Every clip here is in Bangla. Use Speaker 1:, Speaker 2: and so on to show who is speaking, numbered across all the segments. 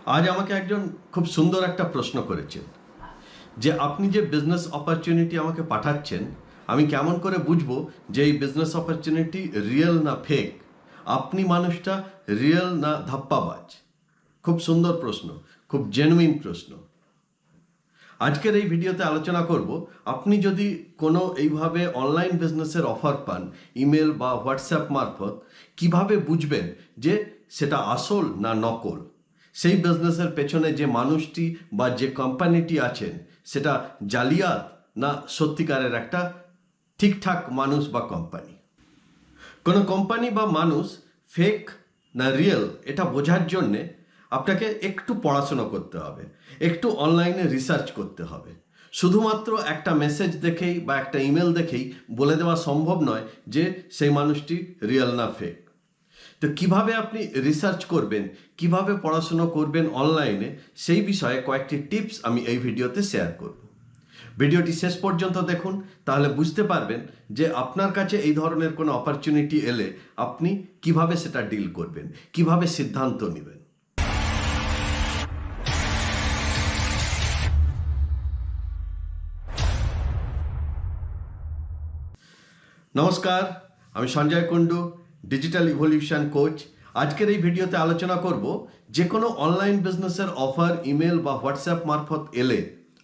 Speaker 1: আজ আমাকে একজন খুব সুন্দর একটা প্রশ্ন করেছেন যে আপনি যে বিজনেস অপরচুনিটি আমাকে পাঠাচ্ছেন, আমি কেমন করে বুঝবো যে এই বিজনেস অপরচুনিটি রিয়েল না ফেক? আপনি মানুষটা রিয়েল না ধাপ্পাবাজ? খুব সুন্দর প্রশ্ন, খুব জেনুইন প্রশ্ন। আজকের এই ভিডিওতে আলোচনা করব, আপনি যদি কোনো এইভাবে অনলাইন বিজনেসের অফার পান ইমেল বা হোয়াটসঅ্যাপ মারফত, কিভাবে বুঝবেন যে সেটা আসল না নকল? সেই বিজনেসের পেছনে যে মানুষটি বা যে কোম্পানিটি আছেন সেটা জালিয়াত না সত্যিকারের একটা ঠিকঠাক মানুষ বা কোম্পানি? কোনো কোম্পানি বা মানুষ ফেক না রিয়েল এটা বোঝার জন্যে আপনাকে একটু পড়াশোনা করতে হবে, একটু অনলাইনে রিসার্চ করতে হবে। শুধুমাত্র একটা মেসেজ দেখেই বা একটা ইমেল দেখেই বলে দেওয়া সম্ভব নয় যে সেই মানুষটি রিয়েল না ফেক। তো কিভাবে আপনি রিসার্চ করবেন, কিভাবে পড়াশোনা করবেন অনলাইনে, সেই বিষয়ে কয়েকটি টিপস আমি এই ভিডিওতে শেয়ার করব। ভিডিওটি শেষ পর্যন্ত দেখুন, তাহলে বুঝতে পারবেন যে আপনার কাছে এই ধরনের কোনো অপরচুনিটি এলে আপনি কিভাবে সেটা ডিল করবেন, কিভাবে সিদ্ধান্ত নেবেন। নমস্কার, আমি Sanjay Kundu, digital evolution coach. আজকের এই ভিডিওতে আলোচনা করব যে কোনো অনলাইন বিজনেসের অফার ইমেল বা হোয়াটসঅ্যাপ মারফত এলে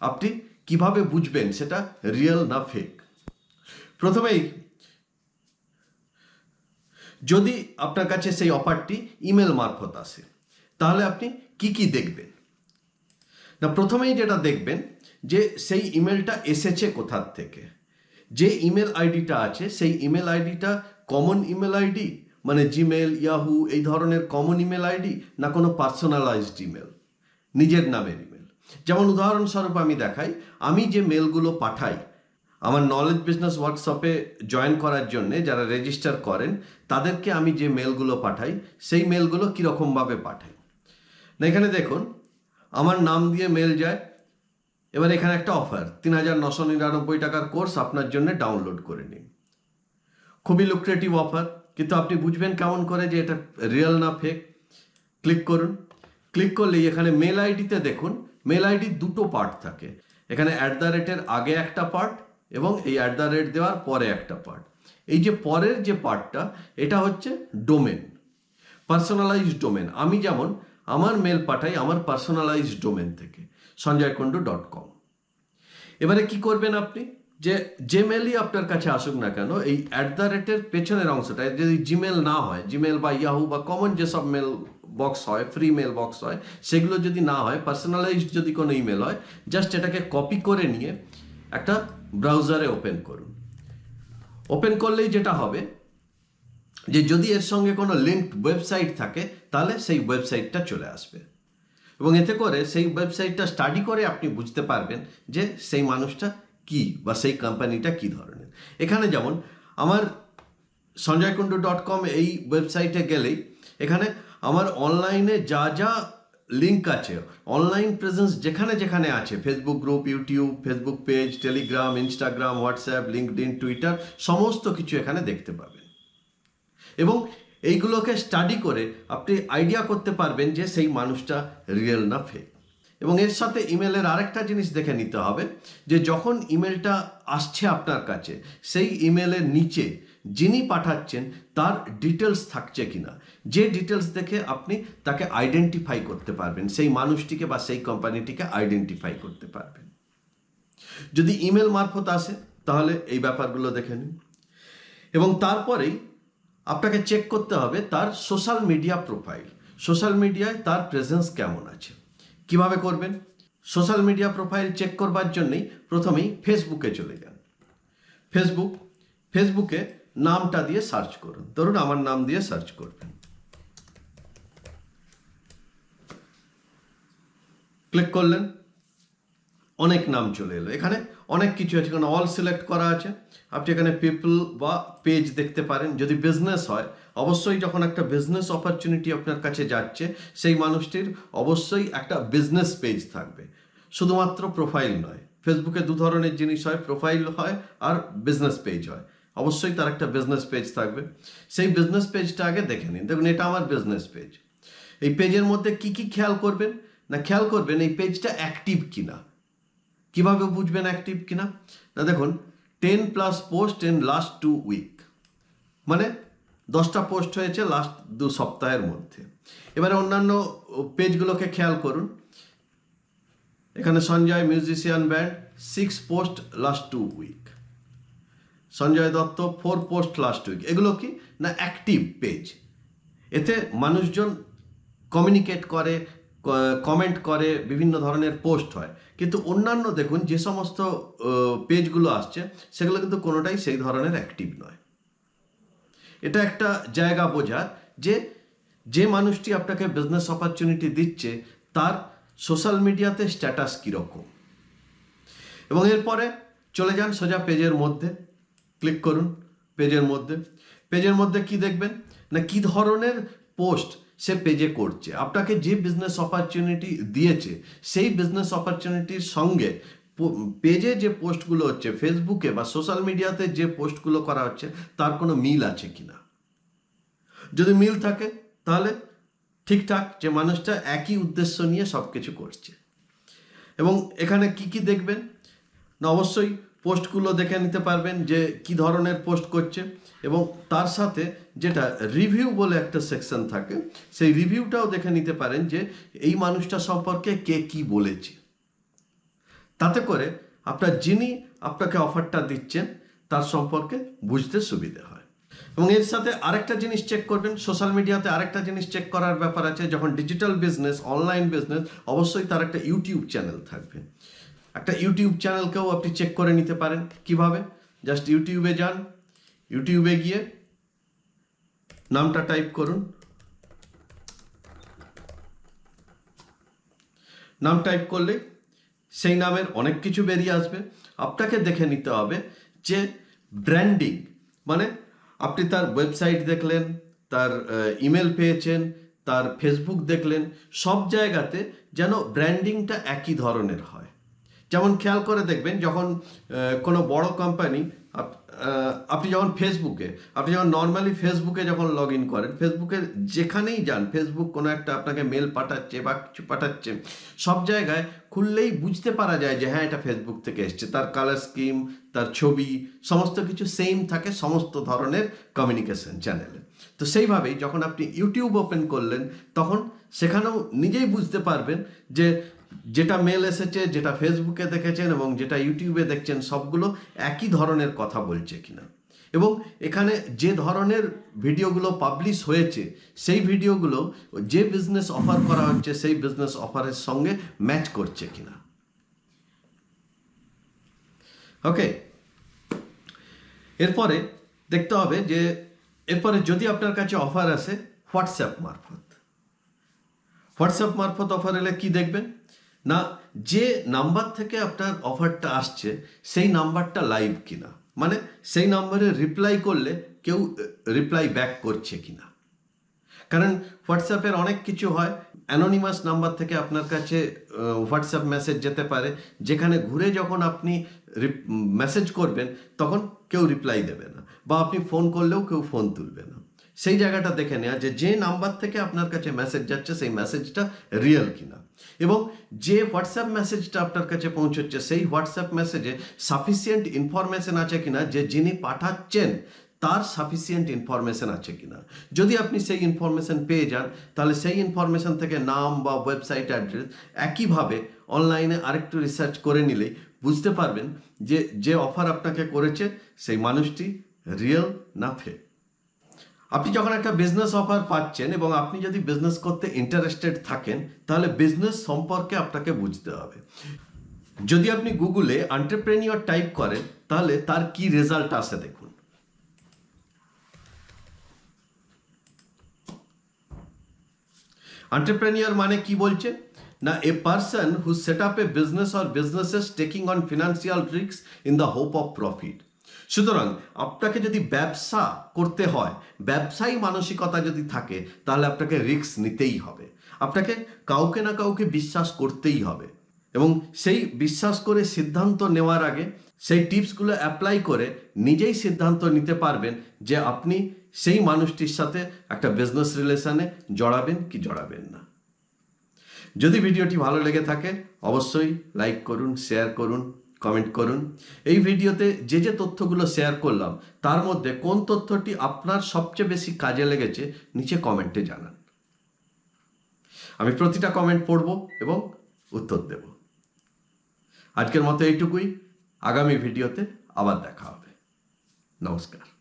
Speaker 1: আপনি কিভাবে বুঝবেন সেটা রিয়েল না ফেক। প্রথমেই, যদি আপনার কাছে সেই অফারটি ইমেল মারফত আসে, তাহলে আপনি কি কি দেখবেন? না, প্রথমেই যেটা দেখবেন যে সেই ইমেলটা এসেছে কোথার থেকে। যে ইমেল আইডিটা আছে সেই ইমেল আইডিটা কমন ইমেল আইডি, মানে জিমেল, ইয়াহু এই ধরনের কমন ইমেল আইডি, না কোনো পার্সোনালাইজড ইমেল, নিজের নামের ইমেল। যেমন উদাহরণস্বরূপ আমি দেখাই, আমি যে মেলগুলো পাঠাই আমার নলেজ বিজনেস ওয়ার্কশপে জয়েন করার জন্য যারা রেজিস্টার করেন তাদেরকে আমি যে মেলগুলো পাঠাই সেই মেলগুলো কীরকমভাবে পাঠাই। না, এখানে দেখুন আমার নাম দিয়ে মেল যায়। এবার এখানে একটা অফার, ৩,৯৯৯ টাকার কোর্স আপনার জন্য ডাউনলোড করে নিন। খুবই লুক্রেটিভ অফার, কিন্তু আপনি বুঝবেন কেমন করে যে এটা রিয়েল না ফেক? ক্লিক করুন। ক্লিক করলেই এখানে মেল আইডিতে দেখুন, মেল আইডির দুটো পার্ট থাকে। এখানে @এর আগে একটা পার্ট এবং এই দেওয়ার পরে একটা পার্ট। এই যে পরের যে পার্টটা, এটা হচ্ছে ডোমেন, পার্সোনালাইজড ডোমেন। আমি যেমন আমার মেল পাঠাই আমার পার্সোনালাইজড ডোমেন থেকে, sanjaykundu.com। এবারে কি করবেন আপনি, যে যে মেলই আপনার কাছে আসুক না কেন, এই @এর পেছনের অংশটা যদি জিমেল না হয়, জিমেল বা ইয়াহু বা কমন যেসব মেল বক্স হয়, ফ্রি মেল বক্স হয়, সেগুলো যদি না হয়, পার্সোনালাইজড যদি কোনো ইমেল হয়, জাস্ট এটাকে কপি করে নিয়ে একটা ব্রাউজারে ওপেন করুন। ওপেন করলেই যেটা হবে যে যদি এর সঙ্গে কোনো লিঙ্কড ওয়েবসাইট থাকে তাহলে সেই ওয়েবসাইটটা চলে আসবে, এবং এতে করে সেই ওয়েবসাইটটা স্টাডি করে আপনি বুঝতে পারবেন যে সেই মানুষটা কি বা সেই কোম্পানিটা কি ধরনের। এখানে যেমন আমার sanjaykundu.com এই ওয়েবসাইটে গেলেই এখানে আমার অনলাইনে যা যা লিঙ্ক আছে, অনলাইন প্রেজেন্স যেখানে যেখানে আছে, Facebook group, YouTube, Facebook page, Telegram, Instagram, WhatsApp, LinkedIn, Twitter, সমস্ত কিছু এখানে দেখতে পাবেন। এবং এইগুলোকে স্টাডি করে আপনি আইডিয়া করতে পারবেন যে সেই মানুষটা রিয়েল না ফেক। এবং এর সাথে ইমেলের আরেকটা জিনিস দেখে নিতে হবে যে যখন ইমেলটা আসছে আপনার কাছে, সেই ইমেলের নিচে যিনি পাঠাচ্ছেন তার ডিটেলস থাকছে কিনা। যে ডিটেলস দেখে আপনি তাকে আইডেন্টিফাই করতে পারবেন, সেই মানুষটিকে বা সেই কোম্পানিটিকে আইডেন্টিফাই করতে পারবেন। যদি ইমেল মারফত আসে তাহলে এই ব্যাপারগুলো দেখে নিন, এবং তারপরেই আপনাকে চেক করতে হবে তার সোশ্যাল মিডিয়া প্রোফাইল, সোশ্যাল মিডিয়ায় তার প্রেজেন্স কেমন আছে। কিভাবে করবেন? সোশ্যাল মিডিয়া প্রোফাইল চেক করবার জন্যই প্রথমেই ফেসবুকে চলে যান। ফেসবুকে নামটা দিয়ে সার্চ করুন। ধরুন আমার নাম দিয়ে সার্চ করবেন, ক্লিক করলেন, অনেক নাম চলে এলো। এখানে অনেক কিছু আছে, এখানে অল সিলেক্ট করা আছে। আপনি এখানে পিপল বা পেজ দেখতে পারেন। যদি বিজনেস হয়, অবশ্যই যখন একটা বিজনেস অপরচুনিটি আপনার কাছে যাচ্ছে, সেই মানুষটির অবশ্যই একটা বিজনেস পেজ থাকবে, শুধুমাত্র প্রোফাইল নয়। ফেসবুকে দু ধরনের জিনিস হয়, প্রোফাইল হয় আর বিজনেস পেজ হয়। অবশ্যই তার একটা বিজনেস পেজ থাকবে। সেই বিজনেস পেজটা আগে দেখে নিন। দেখুন এটা আমার বিজনেস পেজ। এই পেজের মধ্যে কি কি খেয়াল করবেন, না খেয়াল করবেন এই পেজটা অ্যাক্টিভ কিনা। কিভাবে বুঝবেন অ্যাক্টিভ কিনা, না দেখুন 10+ পোস্ট ইন লাস্ট 2 উইক, মানে 10টা পোস্ট হয়েছে লাস্ট 2 সপ্তাহের মধ্যে। এবারে অন্যান্য পেজগুলোকে খেয়াল করুন। এখানে Sanjay musician band 6 post last 2 week, Sanjay Dutt 4 post last week. এগুলো কি না অ্যাক্টিভ পেজ, এতে মানুষজন কমিউনিকেট করে, কমেন্ট করে, বিভিন্ন ধরনের পোস্ট হয়। কিন্তু অন্যান্য দেখুন যে সমস্ত পেজগুলো আসছে সেগুলো কিন্তু কোনোটাই সেই ধরনের অ্যাক্টিভ নয়। এটা একটা জায়গা বোঝার যে যে মানুষটি আপনাকে বিজনেস অপরচুনিটি দিচ্ছে তার সোশ্যাল মিডিয়াতে স্ট্যাটাস কীরকম। এবং এরপরে চলে যান সোজা পেজের মধ্যে, ক্লিক করুন পেজের মধ্যে কি দেখবেন না কি ধরনের পোস্ট সে পেজে করছে। আপনাকে যে বিজনেস অপরচুনিটি দিয়েছে সেই বিজনেস অপরচুনিটির সঙ্গে পেজে যে পোস্টগুলো হচ্ছে, ফেসবুকে বা সোশ্যাল মিডিয়াতে যে পোস্টগুলো করা হচ্ছে তার কোনো মিল আছে কিনা। যদি মিল থাকে তাহলে ঠিকঠাক, যে মানুষটা একই উদ্দেশ্য নিয়ে সব কিছু করছে। এবং এখানে কি কি দেখবেন না অবশ্যই পোস্টগুলো দেখে নিতে পারবেন যে কি ধরনের পোস্ট করছে, এবং তার সাথে যেটা রিভিউ বলে একটা সেকশন থাকে সেই রিভিউটাও দেখে নিতে পারেন যে এই মানুষটা সম্পর্কে কে কি বলেছে। তাতে করে আপনার যিনি আপনাকে অফারটা দিচ্ছেন তার সম্পর্কে বুঝতে সুবিধে হয়। এবং এর সাথে আরেকটা জিনিস চেক করবেন, সোশ্যাল মিডিয়াতে আরেকটা জিনিস চেক করার ব্যাপার আছে। যখন ডিজিটাল বিজনেস, অনলাইন বিজনেস, অবশ্যই তার একটা ইউটিউব চ্যানেল থাকবে। একটা ইউটিউব চ্যানেলকেও আপনি চেক করে নিতে পারেন। কিভাবে, জাস্ট ইউটিউবে যান, ইউটিউবে গিয়ে নামটা টাইপ করুন, নাম টাইপ করলে সেই নামের অনেক কিছু বেরিয়ে আসবে। আপনাকে দেখে নিতে হবে যে ব্র্যান্ডিং, মানে আপনি তার ওয়েবসাইট দেখলেন, তার ইমেল পেয়েছেন, তার ফেসবুক দেখলেন, সব জায়গাতে যেন ব্র্যান্ডিংটা একই ধরনের হয়। যেমন খেয়াল করে দেখবেন যখন কোনো বড় কোম্পানি, আপনি যখন নর্মালি ফেসবুকে যখন লগ ইন করেন, ফেসবুকে যেখানেই যান, ফেসবুক কোনো একটা আপনাকে মেল পাঠাচ্ছে বা কিছু পাঠাচ্ছে, সব জায়গায় খুললেই বুঝতে পারা যায় যে হ্যাঁ এটা ফেসবুক থেকে এসছে। তার কালার স্কিম, তার ছবি, সমস্ত কিছু সেম থাকে সমস্ত ধরনের কমিউনিকেশন চ্যানেলে। তো সেইভাবেই যখন আপনি ইউটিউব ওপেন করলেন তখন সেখানেও নিজেই বুঝতে পারবেন যে যেটা মেল এসেছে, যেটা ফেসবুকে দেখেছেন এবং যেটা ইউটিউবে দেখছেন সবগুলো একই ধরনের কথা বলছে কিনা। এবং এখানে যে ধরনের ভিডিওগুলো পাবলিশ হয়েছে সেই ভিডিওগুলো যে বিজনেস অফার করা হচ্ছে সেই বিজনেস অফারের সঙ্গে ম্যাচ করছে কিনা। ওকে, এরপরে দেখতে হবে যে এরপরে যদি আপনার কাছে অফার আসে হোয়াটসঅ্যাপ মারফত অফার এলে কি দেখবেন না যে নাম্বার থেকে আপনার অফারটা আসছে সেই নাম্বারটা লাইভ কিনা, মানে সেই নাম্বারে রিপ্লাই করলে কেউ রিপ্লাই ব্যাক করছে কিনা। কারণ হোয়াটসঅ্যাপের অনেক কিছু হয়, অ্যানোনিমাস নাম্বার থেকে আপনার কাছে হোয়াটসঅ্যাপ মেসেজ যেতে পারে, যেখানে ঘুরে যখন আপনি মেসেজ করবেন তখন কেউ রিপ্লাই দেবে না, বা আপনি ফোন করলেও কেউ ফোন তুলবে না। সেই জায়গাটা দেখে নেওয়া যে নাম্বার থেকে আপনার কাছে মেসেজ যাচ্ছে সেই মেসেজটা রিয়েল কিনা, এবং যে হোয়াটসঅ্যাপ মেসেজটা আপনার কাছে পৌঁছচ্ছে সেই হোয়াটসঅ্যাপ মেসেজে সাফিসিয়েন্ট ইনফরমেশন আছে কিনা, যে যিনি পাঠাচ্ছেন তার সাফিসিয়েন্ট ইনফরমেশন আছে কিনা। যদি আপনি সেই ইনফরমেশন পেয়ে যান তাহলে সেই ইনফরমেশন থেকে নাম বা ওয়েবসাইট অ্যাড্রেস, একইভাবে অনলাইনে আরেকটু রিসার্চ করে নিলেই বুঝতে পারবেন যে অফার আপনাকে করেছে সেই মানুষটি রিয়েল না ফেক। আপনি যখন একটা বিজনেস অফার পাচ্ছেন এবং আপনি যদি বিজনেস করতে ইন্টারেস্টেড থাকেন তাহলে বিজনেস সম্পর্কে আপনাকে বুঝতে হবে। যদি আপনি গুগলে এন্টারপ্রেনিউর টাইপ করেন তাহলে তার কি রেজাল্ট আসে দেখুন। এন্টারপ্রেনিউর মানে কি বলছে না a person who set up A business or businesses taking on financial risk in the hope of profit. সুতরাং আপনাকে যদি ব্যবসা করতে হয়, ব্যবসায়ী মানসিকতা যদি থাকে তাহলে আপনাকে রিস্ক নিতেই হবে, আপনাকে কাউকে না কাউকে বিশ্বাস করতেই হবে, এবং সেই বিশ্বাস করে সিদ্ধান্ত নেওয়ার আগে সেই টিপসগুলো অ্যাপ্লাই করে নিজেই সিদ্ধান্ত নিতে পারবেন যে আপনি সেই মানুষটির সাথে একটা বিজনেস রিলেশনে জড়াবেন কি জড়াবেন না। যদি ভিডিওটি ভালো লেগে থাকে অবশ্যই লাইক করুন, শেয়ার করুন, কমেন্ট করুন। এই ভিডিওতে যে যে তথ্যগুলো শেয়ার করলাম তার মধ্যে কোন তথ্যটি আপনার সবচেয়ে বেশি কাজে লেগেছে নিচে কমেন্টে জানান। আমি প্রতিটা কমেন্ট পড়ব এবং উত্তর দেব। আজকের মতো এইটুকুই। আগামী ভিডিওতে আবার দেখা হবে। নমস্কার।